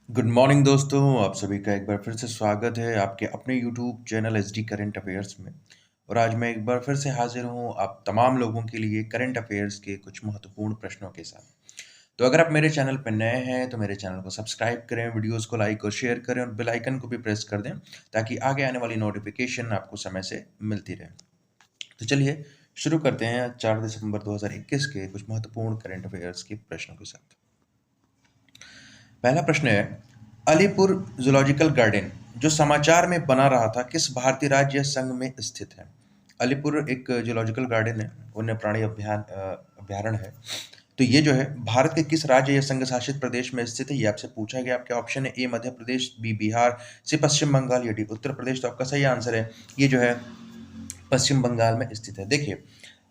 Good morning दोस्तों, आप सभी का एक बार फिर से स्वागत है आपके अपने YouTube channel SD current affairs में। और आज मैं एक बार फिर से हाजिर हूँ आप तमाम लोगों के लिए करंट अफेयर्स के कुछ महत्वपूर्ण प्रश्नों के साथ। तो अगर आप मेरे चैनल पर नए हैं तो मेरे चैनल को सब्सक्राइब करें, वीडियोस को लाइक और शेयर करें और बेल आइकन को भी प्रेस कर दें ताकि आगे आने वाली नोटिफिकेशन आपको समय से मिलती रहे। तो चलिए शुरू करते हैं 4 दिसंबर 2021 के कुछ महत्वपूर्ण करंट अफेयर्स के प्रश्नों के साथ। पहला प्रश्न है, अलीपुर जूलॉजिकल गार्डन जो समाचार में बना रहा था किस भारतीय राज्य संघ में स्थित है? अलीपुर एक जूलॉजिकल गार्डन है, वन्य प्राणी अभ्यारण्य है। तो ये जो है भारत के किस राज्य या संघ शासित प्रदेश में स्थित है, ये आपसे पूछा गया। आपके ऑप्शन है ए मध्य प्रदेश, बी बिहार, सी पश्चिम बंगाल या डी उत्तर प्रदेश। तो आपका सही आंसर है ये जो है पश्चिम बंगाल में स्थित है। देखिए,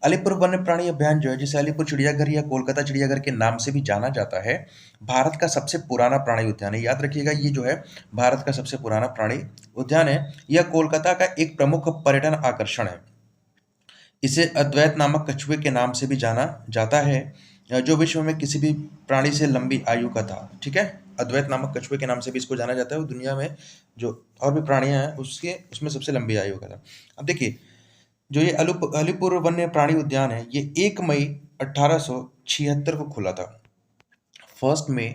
अलीपुर वन्य प्राणी अभ्यारण्य जो है, जिसे अलीपुर चिड़ियाघर या कोलकाता चिड़ियाघर के नाम से भी जाना जाता है, भारत का सबसे पुराना प्राणी उद्यान है। याद रखिएगा, ये जो है भारत का सबसे पुराना प्राणी उद्यान है। यह कोलकाता का एक प्रमुख पर्यटन आकर्षण है। इसे अद्वैत नामक कछुए के नाम से भी जाना जाता है, जो विश्व में किसी भी प्राणी से लंबी आयु का था। ठीक है, अद्वैत नामक कछुए के नाम से भी इसको जाना जाता है। वो दुनिया में जो और भी प्राणियां हैं उसके उसमें सबसे लंबी आयु का था। अब देखिए, जो ये अलीपुर वन्य प्राणी उद्यान है, ये 1 मई 1876 को खुला था। 1 मई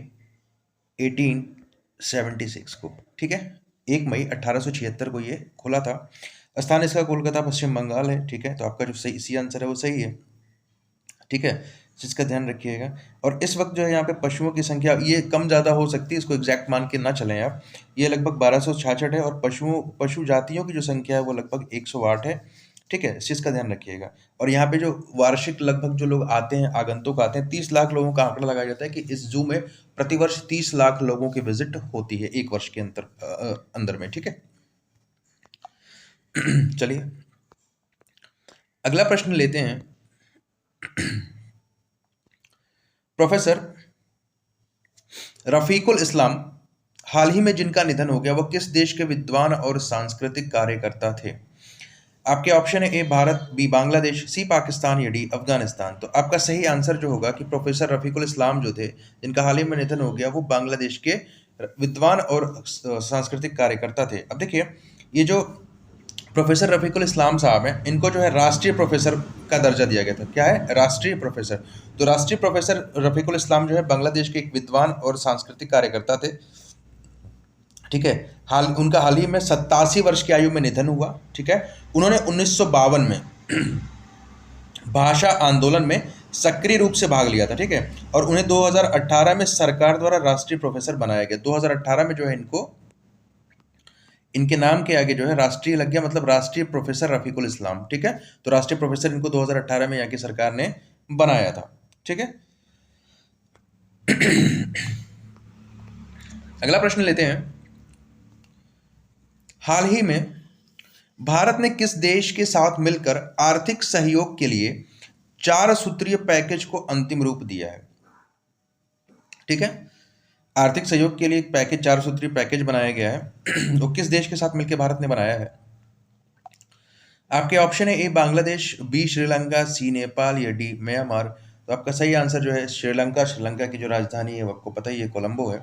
1876 को। ठीक है, 1 मई 1876 को ये खुला था। स्थान इसका कोलकाता पश्चिम बंगाल है। ठीक है, तो आपका जो सही इसी आंसर है वो सही है। ठीक है, जिसका ध्यान रखिएगा। और इस वक्त जो है यहाँ पे पशुओं की संख्या ये कम ज़्यादा हो सकती है, इसको एग्जैक्ट मान के ना चलें आप। ये लगभग 1266 है और पशु जातियों की जो संख्या है वो लगभग 108 है। ठीक है, इस चीज़ का ध्यान रखिएगा। और यहाँ पे जो वार्षिक लगभग जो लोग आते हैं, आगंतुक आते हैं, 30 लाख लोगों का आंकड़ा लगाया जाता है कि इस जू में प्रतिवर्ष 30 लाख लोगों की विजिट होती है एक वर्ष के अंदर में। ठीक है, चलिए अगला प्रश्न लेते हैं। प्रोफेसर रफीकुल इस्लाम हाल ही में जिनका निधन हो गया, वो किस देश के विद्वान और सांस्कृतिक कार्यकर्ता थे? आपके ऑप्शन है ए भारत, बी बांग्लादेश, सी पाकिस्तान या डी अफगानिस्तान। तो आपका सही आंसर जो होगा कि प्रोफेसर रफीकुल इस्लाम जो थे, जिनका हाल ही में निधन हो गया, वो बांग्लादेश के विद्वान और सांस्कृतिक कार्यकर्ता थे। अब देखिए, ये जो प्रोफेसर रफीकुल इस्लाम साहब हैं, इनको जो है राष्ट्रीय प्रोफेसर का दर्जा दिया गया था। क्या है? राष्ट्रीय प्रोफेसर। तो राष्ट्रीय प्रोफेसर रफीकुल इस्लाम जो है बांग्लादेश के एक विद्वान और सांस्कृतिक कार्यकर्ता थे। ठीक है, उनका हाल ही में 87 वर्ष की आयु में निधन हुआ। ठीक है, उन्होंने 1952 में भाषा आंदोलन में सक्रिय रूप से भाग लिया था। ठीक है, और उन्हें 2018 में सरकार द्वारा राष्ट्रीय प्रोफेसर बनाया गया। 2018 में जो है इनके नाम के आगे जो है राष्ट्रीय लग गया, मतलब राष्ट्रीय प्रोफेसर रफीकुल इस्लाम। ठीक है, तो राष्ट्रीय प्रोफेसर इनको 2018 में यहाँ की सरकार ने बनाया था। ठीक है, अगला प्रश्न लेते हैं। हाल ही में भारत ने किस देश के साथ मिलकर आर्थिक सहयोग के लिए 4 सूत्रीय पैकेज को अंतिम रूप दिया है? ठीक है, आर्थिक सहयोग के लिए एक पैकेज, 4 सूत्रीय पैकेज बनाया गया है। तो किस देश के साथ मिलकर भारत ने बनाया है? आपके ऑप्शन है ए बांग्लादेश, बी श्रीलंका, सी नेपाल या डी म्यांमार। तो आपका सही आंसर जो है श्रीलंका। श्रीलंका की जो राजधानी है वो आपको पता ही है, कोलंबो है।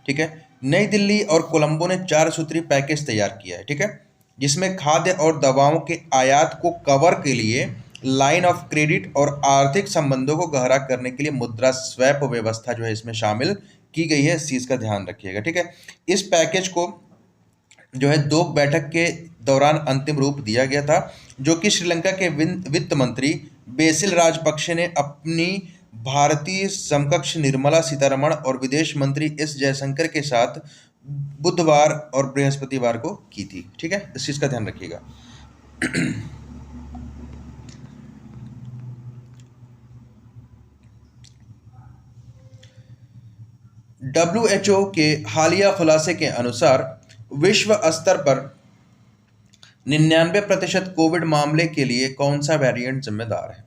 ठीक है, नई दिल्ली और कोलंबो ने 4 सूत्रीय पैकेज तैयार किया है। ठीक है, जिसमें खाद्य और दवाओं के आयात को कवर के लिए लाइन ऑफ क्रेडिट और आर्थिक संबंधों को गहरा करने के लिए मुद्रा स्वैप व्यवस्था जो है इसमें शामिल की गई है। इस चीज़ का ध्यान रखिएगा। ठीक है, इस पैकेज को जो है 2 बैठक के दौरान अंतिम रूप दिया गया था, जो कि श्रीलंका के वित्त मंत्री बेसिल राजपक्षे ने अपनी भारतीय समकक्ष निर्मला सीतारमण और विदेश मंत्री एस जयशंकर के साथ बुधवार और बृहस्पतिवार को की थी। ठीक है, इस चीज़ का ध्यान रखिएगा। WHO के हालिया खुलासे के अनुसार विश्व स्तर पर 99% कोविड मामले के लिए कौन सा वेरिएंट जिम्मेदार है?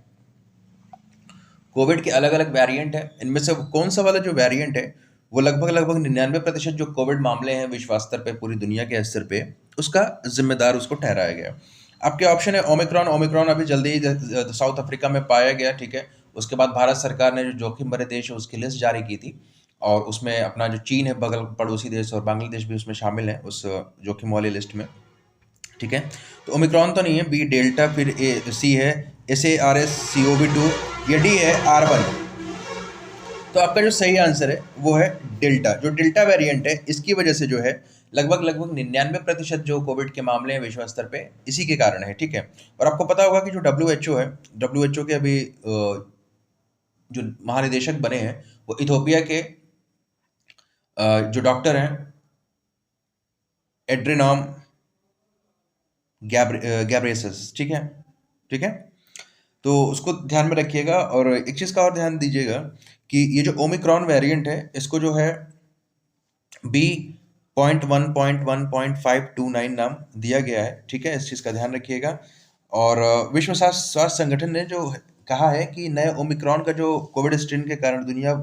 कोविड के अलग अलग वेरिएंट है, इनमें से कौन सा वाला जो वेरिएंट है वो लगभग 99% जो कोविड मामले हैं विश्व स्तर पे, पूरी दुनिया के स्तर पे, उसका जिम्मेदार उसको ठहराया गया। आपके ऑप्शन है ओमिक्रॉन। ओमिक्रॉन अभी जल्दी ही साउथ अफ्रीका में पाया गया। ठीक है, उसके बाद भारत सरकार ने जो जोखिम भरे देश है उसकी लिस्ट जारी की थी और उसमें अपना जो चीन है बगल पड़ोसी देश, और बांग्लादेश भी उसमें शामिल है उस जोखिम वाली लिस्ट में। ठीक है, तो ओमिक्रॉन तो नहीं है, बी डेल्टा, फिर सी है SARS-CoV-2, या डी है R1। तो आपका जो सही आंसर है वो है डेल्टा। जो डेल्टा वेरिएंट है इसकी वजह से जो है लगभग 99% जो कोविड के मामले हैं विश्व स्तर पे इसी के कारण है। ठीक है, और आपको पता होगा कि जो WHO है, WHO के अभी जो महानिदेशक बने हैं वो इथोपिया के जो डॉक्टर हैं एड्रेनॉम गैब्रेसस। ठीक है, ठीक है, तो उसको ध्यान में रखिएगा। और एक चीज़ का और ध्यान दीजिएगा कि ये जो ओमिक्रॉन वेरिएंट है इसको जो है B.1.1.1.529 नाम दिया गया है। ठीक है, इस चीज़ का ध्यान रखिएगा। और विश्व स्वास्थ्य संगठन ने जो कहा है कि नए ओमिक्रॉन का जो कोविड स्ट्रेन के कारण दुनिया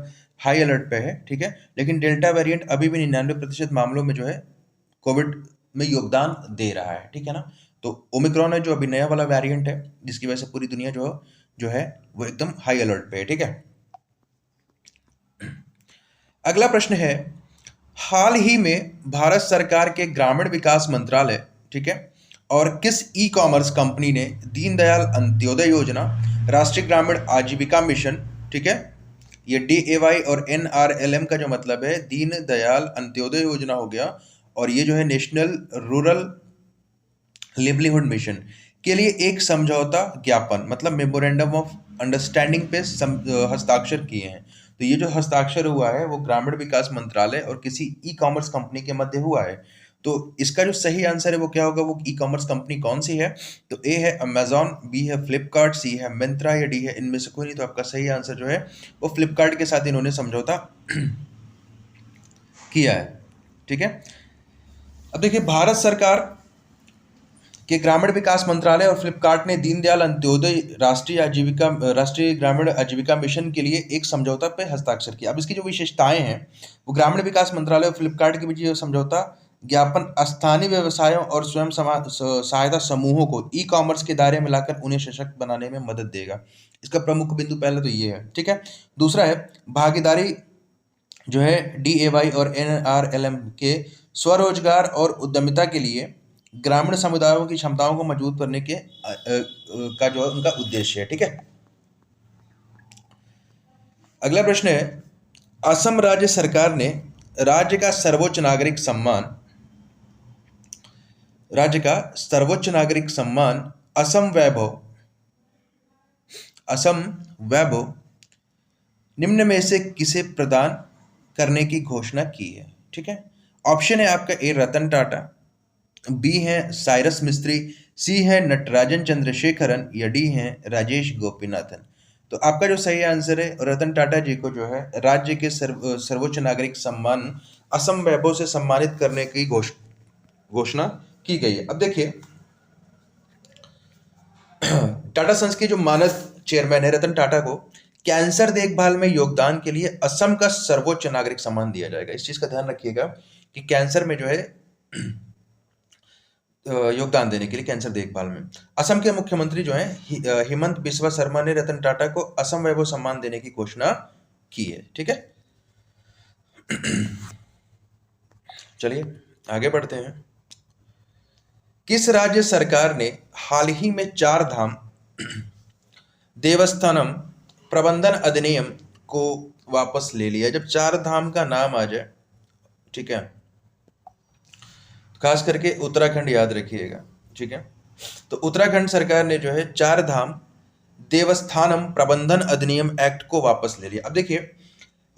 हाई अलर्ट पे है। ठीक है, लेकिन डेल्टा वेरिएंट अभी भी 99% मामलों में जो है कोविड में योगदान दे रहा है। ठीक है ना, तो ओमिक्रॉन है जो अभी नया वाला वेरिएंट है जिसकी वजह से पूरी दुनिया जो है वो एकदम हाई अलर्ट पे है। ठीक है, अगला प्रश्न है, हाल ही में भारत सरकार के ग्रामीण विकास मंत्रालय, ठीक है, और किस ई कॉमर्स कंपनी ने दीनदयाल अंत्योदय योजना, राष्ट्रीय ग्रामीण आजीविका मिशन, ठीक है, ये DAY और NRLM का जो मतलब है दीनदयाल अंत्योदय योजना हो गया, और ये जो है नेशनल रूरल लिवलीहुड मिशन के लिए एक समझौता ज्ञापन मतलब मेमोरेंडम ऑफ अंडरस्टैंडिंग पे हस्ताक्षर किए हैं। तो ये जो हस्ताक्षर हुआ है वो ग्रामीण विकास मंत्रालय और किसी ई कॉमर्स कंपनी के मध्य हुआ है। तो इसका जो सही आंसर है वो क्या होगा, वो ई कॉमर्स कंपनी कौन सी है? तो ए है अमेजॉन, बी है फ्लिपकार्ट, सी है मिंत्रा, या डी है इनमें से कोई नहीं। तो आपका सही आंसर जो है वो फ्लिपकार्ट के साथ इन्होंने समझौता किया है। ठीक है, अब देखिए भारत सरकार कि ग्रामीण विकास मंत्रालय और फ्लिपकार्ट ने दीनदयाल अंत्योदय राष्ट्रीय ग्रामीण आजीविका मिशन के लिए एक समझौता पे हस्ताक्षर किया। अब इसकी जो विशेषताएं हैं वो ग्रामीण विकास मंत्रालय और फ्लिपकार्ट के बीच ये समझौता ज्ञापन स्थानीय व्यवसायों और स्वयं सहायता समूहों को ई कॉमर्स के दायरे में लाकर उन्हें सशक्त बनाने में मदद देगा। इसका प्रमुख बिंदु पहले तो ये है। ठीक है, दूसरा है भागीदारी जो है DAY और NRLM के स्वरोजगार और उद्यमिता के लिए ग्रामीण समुदायों की क्षमताओं को मजबूत करने के का जो है उनका उद्देश्य है। ठीक है, अगला प्रश्न है, असम राज्य सरकार ने राज्य का सर्वोच्च नागरिक सम्मान असम वैभव निम्न में से किसे प्रदान करने की घोषणा की है? ठीक है, ऑप्शन है आपका ए रतन टाटा, बी है साइरस मिस्त्री, सी है नटराजन चंद्रशेखरन, या डी है राजेश गोपीनाथन। तो आपका जो सही आंसर है रतन टाटा जी को जो है राज्य के सर्वोच्च नागरिक सम्मान असम वैभव से सम्मानित करने की घोषणा की गई है। अब देखिए टाटा सन्स के जो मानद चेयरमैन है रतन टाटा को कैंसर देखभाल में योगदान के लिए असम का सर्वोच्च नागरिक सम्मान दिया जाएगा। इस चीज का ध्यान रखिएगा कि कैंसर में जो है योगदान देने के लिए कैंसर देखभाल में असम के मुख्यमंत्री जो हैं हेमंत बिस्वा शर्मा ने रतन टाटा को असम वैभव सम्मान देने की घोषणा की है। ठीक है, चलिए आगे बढ़ते हैं। किस राज्य सरकार ने हाल ही में 4 धाम देवस्थानम प्रबंधन अधिनियम को वापस ले लिया? जब 4 धाम का नाम आ जाए, ठीक है, खास करके उत्तराखंड याद रखिएगा। ठीक है, तो उत्तराखंड सरकार ने जो है 4 धाम देवस्थानम प्रबंधन अधिनियम एक्ट को वापस ले लिया। अब देखिए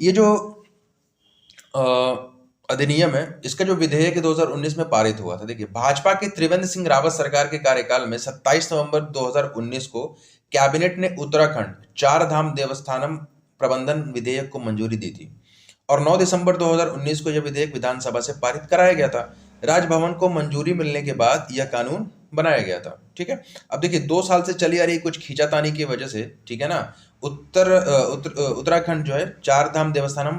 ये जो अधिनियम है इसका जो विधेयक 2019 में पारित हुआ था। देखिए भाजपा के त्रिवेंद्र सिंह रावत सरकार के कार्यकाल में 27 नवंबर 2019 को कैबिनेट ने उत्तराखंड 4 धाम देवस्थानम प्रबंधन विधेयक को मंजूरी दी थी और 9 दिसंबर 2019 को यह विधेयक विधानसभा से पारित कराया गया था। राजभवन को मंजूरी मिलने के बाद यह कानून बनाया गया था। ठीक है, अब देखिए 2 साल से चली आ रही कुछ खींचातानी की वजह से, ठीक है ना, उत्तराखंड जो है 4 धाम देवस्थानम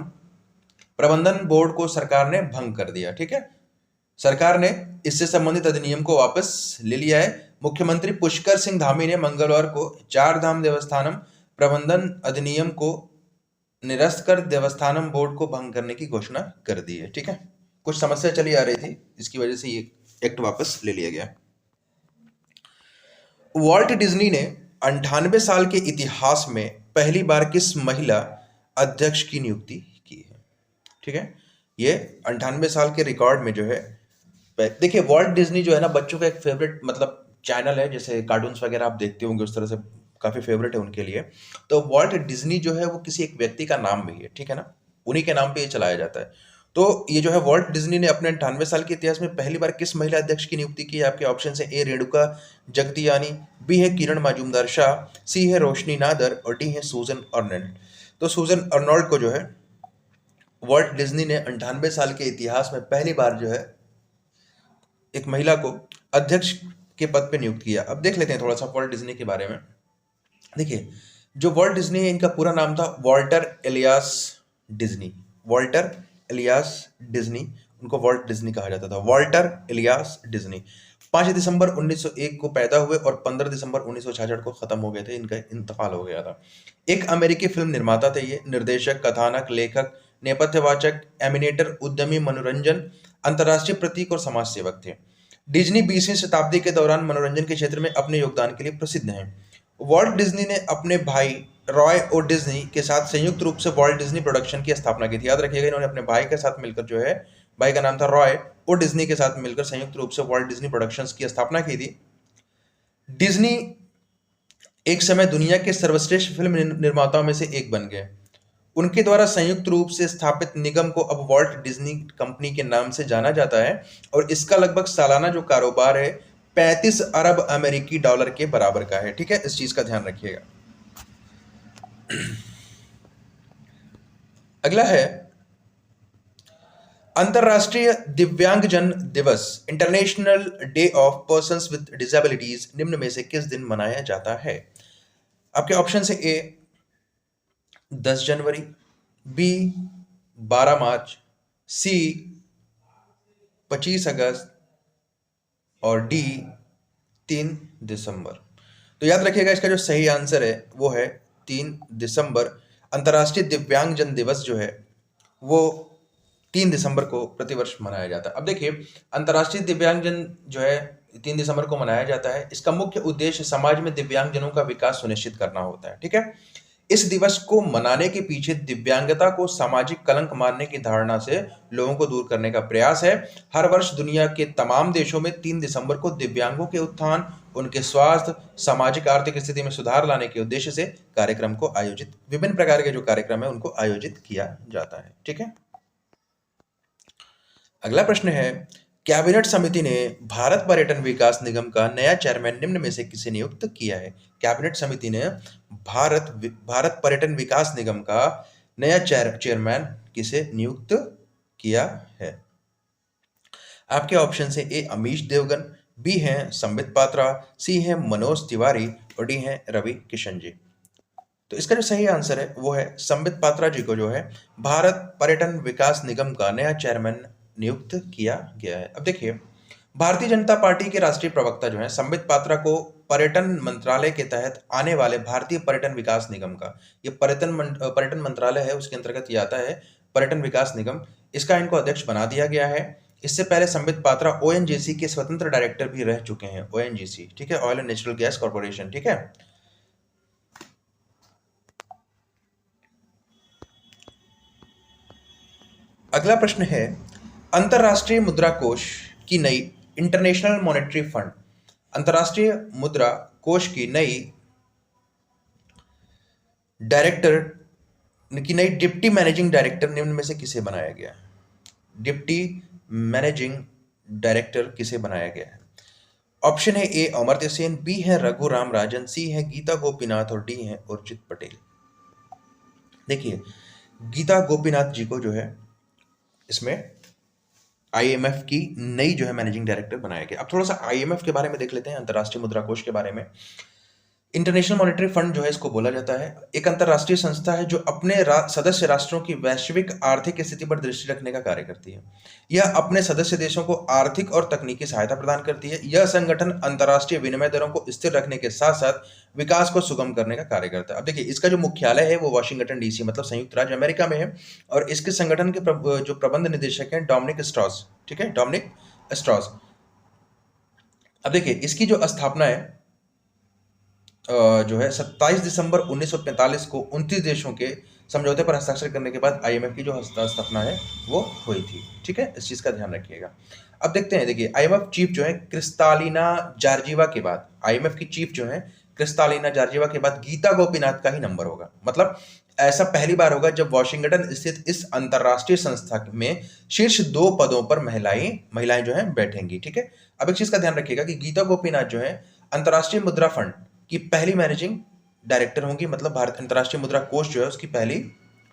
प्रबंधन बोर्ड को सरकार ने भंग कर दिया। ठीक है, सरकार ने इससे संबंधित अधिनियम को वापस ले लिया है। मुख्यमंत्री पुष्कर सिंह धामी ने मंगलवार को 4 धाम देवस्थानम प्रबंधन अधिनियम को निरस्त कर देवस्थानम बोर्ड को भंग करने की घोषणा कर दी है। ठीक है, कुछ समस्या चली आ रही थी, इसकी वजह से ये एक्ट वापस ले लिया गया। वॉल्ट डिज्नी ने 98 साल के इतिहास में पहली बार किस महिला अध्यक्ष की नियुक्ति की है? ठीक है, ये 98 साल के रिकॉर्ड में जो है, देखिए वॉल्ट डिज्नी जो है ना, बच्चों का एक फेवरेट मतलब चैनल है, जैसे कार्टून्स वगैरह आप देखते होंगे उस तरह से, काफी फेवरेट है उनके लिए। तो वॉल्ट डिज्नी जो है वो किसी एक व्यक्ति का नाम भी है, ठीक है ना, उन्हीं के नाम पे ये चलाया जाता है। तो ये जो है वॉल्ट डिज्नी ने अपने 98 साल के इतिहास में पहली बार किस महिला अध्यक्ष की नियुक्ति की है? आपके ऑप्शन है ए रेणुका जगतियानी, बी है किरण मजूमदार शाह, सी है रोशनी नादर और डी है सूजन अर्नल्ड। तो सूजन अर्नल्ड को जो है वॉल्ट डिज्नी ने 98 साल के इतिहास में पहली बार जो है एक महिला को अध्यक्ष के पद पे नियुक्त किया। अब देख लेते हैं थोड़ा सा वॉल्ट डिज्नी के बारे में। देखिए, जो वॉल्ट डिज्नी है, इनका पूरा नाम था Walter Elias Disney. Walter Elias Disney, उनको वॉल्ट डिज्नी कहा जाता था, वॉल्टर एलियास डिज्नी। 5 दिसंबर 1901 को पैदा हुए और 15 दिसंबर 1966 को खत्म हो गए थे, इनका इंतकाल हो गया था। एक अमेरिकी फिल्म निर्माता थे ये, निर्देशक, कथानक, लेखक, नेपथ्यवाचक, एमिनेटर, उद्यमी, मनोरंजन, अंतर्राष्ट्रीय प्रतीक और समाज सेवक थे। डिज्नी 20वीं शताब्दी के दौरान मनोरंजन के क्षेत्र में अपने योगदान के लिए प्रसिद्ध हैं। वॉल्ट डिज्नी ने अपने भाई रॉय ओ डिज्नी के साथ संयुक्त रूप से वॉल्ट डिज्नी प्रोडक्शन की स्थापना की थी। याद रखिएगा, इन्होंने अपने भाई के साथ मिलकर जो है, भाई का नाम था रॉय ओ डिज्नी, के साथ मिलकर संयुक्त रूप से वॉल्ट डिज्नी प्रोडक्शंस की स्थापना की थी। डिज्नी एक समय दुनिया के सर्वश्रेष्ठ फिल्म निर्माताओं में से एक बन गए। उनके द्वारा संयुक्त रूप से स्थापित निगम को अब वॉल्ट डिज्नी कंपनी के नाम से जाना जाता है और इसका लगभग सालाना जो कारोबार है 35 अरब अमेरिकी डॉलर के बराबर का है। ठीक है, इस चीज का ध्यान रखिएगा। अगला है अंतरराष्ट्रीय दिव्यांगजन दिवस, international day of persons with disabilities निम्न में से किस दिन मनाया जाता है? आपके ऑप्शन है ए 10 जनवरी, बी 12 मार्च, सी 25 अगस्त और डी 3 दिसंबर। तो याद रखिएगा, इसका जो सही आंसर है वो है 3 दिसंबर। अंतर्राष्ट्रीय दिव्यांगजन दिवस जो है वो 3 दिसंबर को प्रतिवर्ष मनाया जाता है। अब देखिए, अंतर्राष्ट्रीय दिव्यांगजन जो है 3 दिसंबर को मनाया जाता है। इसका मुख्य उद्देश्य समाज में दिव्यांगजनों का विकास सुनिश्चित करना होता है। ठीक है, इस दिवस को मनाने के पीछे दिव्यांगता को सामाजिक कलंक मानने की धारणा से लोगों को दूर करने का प्रयास है। हर वर्ष दुनिया के तमाम देशों में 3 दिसंबर को दिव्यांगों के उत्थान, उनके स्वास्थ्य, सामाजिक आर्थिक स्थिति में सुधार लाने के उद्देश्य से कार्यक्रम को आयोजित, विभिन्न प्रकार के जो कार्यक्रम है उनको आयोजित किया जाता है। ठीक है, अगला प्रश्न है, कैबिनेट समिति ने भारत पर्यटन विकास निगम का नया चेयरमैन निम्न में से किसे नियुक्त किया है? कैबिनेट समिति ने भारत पर्यटन विकास निगम का नया चेयरमैन किसे नियुक्त किया है? आपके ऑप्शन है ए अमीश देवगन, बी है संबित पात्रा, सी है मनोज तिवारी और डी है रवि किशन जी। तो इसका जो सही आंसर है वो है संबित पात्रा जी को जो है भारत पर्यटन विकास निगम का नया चेयरमैन नियुक्त किया गया है। अब देखिए, भारतीय जनता पार्टी के राष्ट्रीय प्रवक्ता जो है संबित पात्रा को पर्यटन मंत्रालय के तहत आने वाले भारतीय पर्यटन विकास निगम का, ये पर्यटन मंत्रालय है उसके अंतर्गत ये आता है पर्यटन विकास निगम, इसका इनको अध्यक्ष बना दिया गया है। इससे पहले संबित पात्रा ओएनजीसी के स्वतंत्र डायरेक्टर भी रह चुके हैं। ओएनजीसी, ठीक है, oil and natural gas corporation. ठीक है, अगला प्रश्न है, अंतरराष्ट्रीय मुद्रा कोष की नई इंटरनेशनल मॉनेटरी फंड, अंतरराष्ट्रीय मुद्रा कोष की नई डायरेक्टर की नई डिप्टी मैनेजिंग डायरेक्टर निम्न में से किसे बनाया गया है? डिप्टी मैनेजिंग डायरेक्टर किसे बनाया गया है? ऑप्शन है ए अमर्त्य सेन, बी है रघु राम राजन, सी है गीता गोपीनाथ और डी है उर्जित पटेल। देखिए, गीता गोपीनाथ जी को जो है इसमें आईएमएफ की नई जो है मैनेजिंग डायरेक्टर बनाया गया। अब थोड़ा सा आईएमएफ के बारे में देख लेते हैं, अंतर्राष्ट्रीय मुद्रा कोष के बारे में। इंटरनेशनल मॉनेटरी फंड जो है इसको बोला जाता है, एक अंतर्राष्ट्रीय संस्था है जो अपने सदस्य राष्ट्रों की वैश्विक आर्थिक स्थिति पर दृष्टि रखने का कार्य करती है। यह अपने सदस्य देशों को आर्थिक और तकनीकी सहायता प्रदान करती है। यह संगठन अंतर्राष्ट्रीय विनिमय दरों को स्थिर रखने के साथ साथ विकास को सुगम करने का कार्य करता है। अब देखिए, इसका जो मुख्यालय है वो वाशिंगटन डीसी मतलब संयुक्त राज्य अमेरिका में है, और इसके संगठन के जो प्रबंध निदेशक हैं डोमिनिक स्ट्रॉस, ठीक है, डोमिनिक स्ट्रॉस। अब देखिए, इसकी जो स्थापना है जो है 27 दिसंबर 1945 को 29 देशों के समझौते पर हस्ताक्षर करने के बाद आईएमएफ की जो स्थापना है वो हुई थी। ठीक है, इस चीज का ध्यान रखिएगा। अब देखते हैं, देखिए आईएमएफ चीफ जो है क्रिस्टालिना जॉर्जिवा के बाद, आईएमएफ की चीफ जो है क्रिस्टालिना जॉर्जिवा के बाद गीता गोपीनाथ का ही नंबर होगा। मतलब ऐसा पहली बार होगा जब वॉशिंगटन स्थित इस अंतरराष्ट्रीय संस्था में शीर्ष 2 पदों पर महिलाएं जो है बैठेंगी। ठीक है, अब एक चीज का ध्यान रखिएगा कि गीता गोपीनाथ जो है अंतरराष्ट्रीय मुद्रा फंड की पहली मैनेजिंग डायरेक्टर होंगी, मतलब भारत अंतरराष्ट्रीय मुद्रा कोष जो है उसकी पहली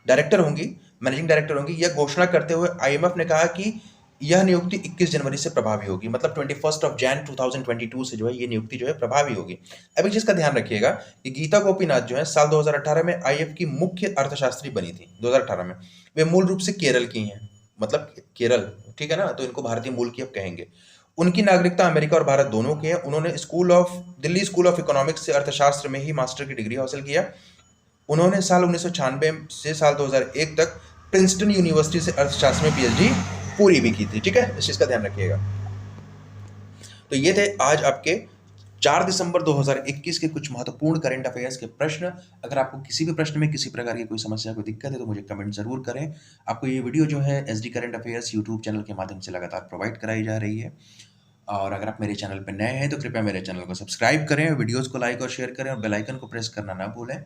डायरेक्टर होंगी, मैनेजिंग डायरेक्टर होंगी। यह घोषणा करते हुए आईएमएफ ने कहा कि यह नियुक्ति 21 जनवरी से प्रभावी होगी, मतलब 21 जैन 2022 से जो है ये नियुक्ति जो है प्रभावी होगी। अब एक चीज का ध्यान रखिएगा कि गीता गोपीनाथ जो है साल 2018 में आईएफ की मुख्य अर्थशास्त्री बनी थी। 2018 में वे मूल रूप से केरल की हैं, मतलब केरल, ठीक है ना, तो इनको भारतीय मूल की अब कहेंगे। उनकी नागरिकता अमेरिका और भारत दोनों की है। उन्होंने दिल्ली स्कूल ऑफ इकोनॉमिक्स से अर्थशास्त्र में ही मास्टर की डिग्री हासिल किया। उन्होंने साल 1996 से साल 2001 तक प्रिंसटन यूनिवर्सिटी से अर्थशास्त्र में पीएचडी पूरी भी की थी। ठीक है, इस चीज का ध्यान रखिएगा। तो ये थे आज आपके 4 दिसंबर 2021 के कुछ महत्वपूर्ण करंट अफेयर्स के प्रश्न। अगर आपको किसी भी प्रश्न में किसी प्रकार की कोई समस्या, कोई दिक्कत है तो मुझे कमेंट जरूर करें। आपको ये वीडियो जो है SD current affairs YouTube channel के माध्यम से लगातार प्रोवाइड कराई जा रही है। और अगर आप मेरे चैनल पर नए हैं तो कृपया मेरे चैनल को सब्सक्राइब करें, वीडियोस को लाइक और शेयर करें, और बेल आइकन को प्रेस करना ना भूलें।